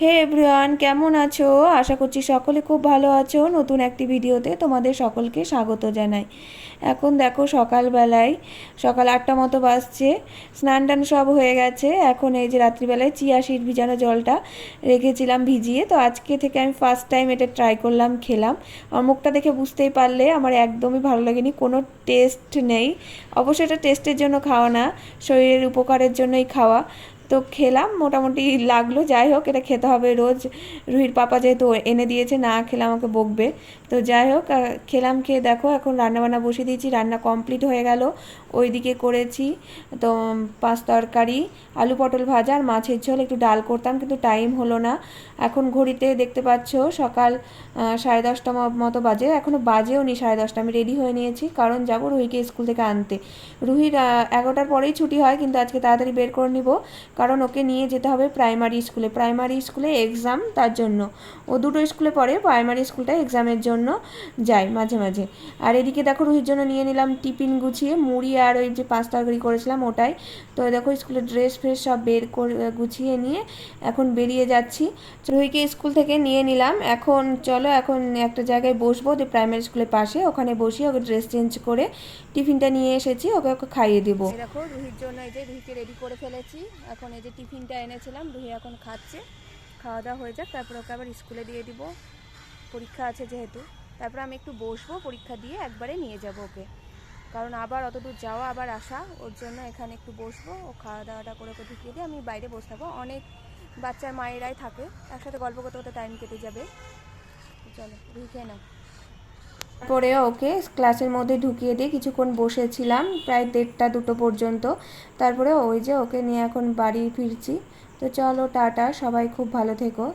হে everyone, কেমন আছো? আশা করছি সকলে খুব ভালো আছো। নতুন একটি ভিডিওতে তোমাদের সকলকে স্বাগত জানাই। এখন দেখো সকালবেলায় সকাল 8টা মতো বাজছে। স্নান টান সব হয়ে গেছে। এখন এই যে রাত্রিবেলায় চিয়া সিড ভিজানো জলটা রেখেছিলাম ভিজিয়ে, তো আজকে থেকে আমি ফার্স্ট টাইম এটা ট্রাই করলাম, খেলাম। আমার মুখটা দেখে বুঝতেই পারলে আমার একদমই ভালো লাগেনি, কোনো টেস্ট নেই। অবশ্যই এটা টেস্টের জন্য খাওয়া না, শরীরের উপকারের জন্যই খাওয়া। তো খেলাম, মোটামুটি লাগলো। যাই হোক, এটা খেতে হবে রোজ। রুহির পাপা যেহেতু এনে দিয়েছে, না খেলে আমাকে বকবে। তো যাই হোক, খেলাম। খেয়ে দেখো এখন রান্নাবান্না বসিয়ে দিয়েছি, রান্না কমপ্লিট হয়ে গেল। ওইদিকে করেছি তো পাঁচ তরকারি, আলু পটল ভাজা আর মাছের ঝোল। একটু ডাল করতাম কিন্তু টাইম হলো না। এখন ঘড়িতে দেখতে পাচ্ছ সকাল 10:30 মতো বাজে, এখনও বাজেও নি 10:30। আমি রেডি হয়ে নিয়েছি কারণ যাবো রুহিকে স্কুল থেকে আনতে। রুহির 11টার পরেই ছুটি হয়, কিন্তু আজকে তাড়াতাড়ি বের করে নিব কারণ ওকে নিয়ে যেতে হবে প্রাইমারি স্কুলে এক্সাম, তার জন্য। ও দুটো স্কুলে পড়ে, প্রাইমারি স্কুলটা এক্সামের জন্য যায় মাঝে মাঝে। আর এদিকে দেখো রুহির জন্য নিয়ে নিলাম টিফিন গুছিয়ে, মুড়ি আর ওই যে পাঁচ তরকারি করেছিলাম ওটাই। তো দেখো স্কুলের ড্রেস ফ্রেস সব বের করে গুছিয়ে নিয়ে এখন বেরিয়ে যাচ্ছি। রুহিকে স্কুল থেকে নিয়ে নিলাম। এখন চলো, এখন একটা জায়গায় বসবো, যে প্রাইমারি স্কুলের পাশে, ওখানে বসিয়ে ওকে ড্রেস চেঞ্জ করে টিফিনটা নিয়ে এসেছি, ওকে ওকে খাইয়ে দেবো। দেখো রুহির জন্য এই যে রুহিকে রেডি করে ফেলেছি। এখন এই যে টিফিনটা এনেছিলাম, রুহি এখন খাচ্ছে। খাওয়া দাওয়া হয়ে যাক, তারপর ওকে আবার স্কুলে দিয়ে দিব, পরীক্ষা আছে যেহেতু। তারপর আমি একটু বসবো, পরীক্ষা দিয়ে একবারে নিয়ে যাব ওকে, কারণ আবার অত দূর যাওয়া আবার আসা, ওর জন্য এখানে একটু বসবো। ও খাওয়া দাওয়াটা করে ওকে ঢুকিয়ে দিয়ে আমি বাইরে বসে থাকবো। অনেক বাচ্চার মায়েরাই থাকে, একসাথে গল্প করতে করতে টাইম কেটে যাবে। চলো রুহি খেয়ে নাও। পরে ওকে ক্লাসের মধ্যে ঢুকিয়ে দিয়ে কিছুক্ষণ বসেছিলাম, প্রায় 1:30-2টো পর্যন্ত। তারপরে ওই যে ওকে নিয়ে এখন বাড়ি ফিরছি। তো চলো টাটা, সবাই খুব ভালো থেকো।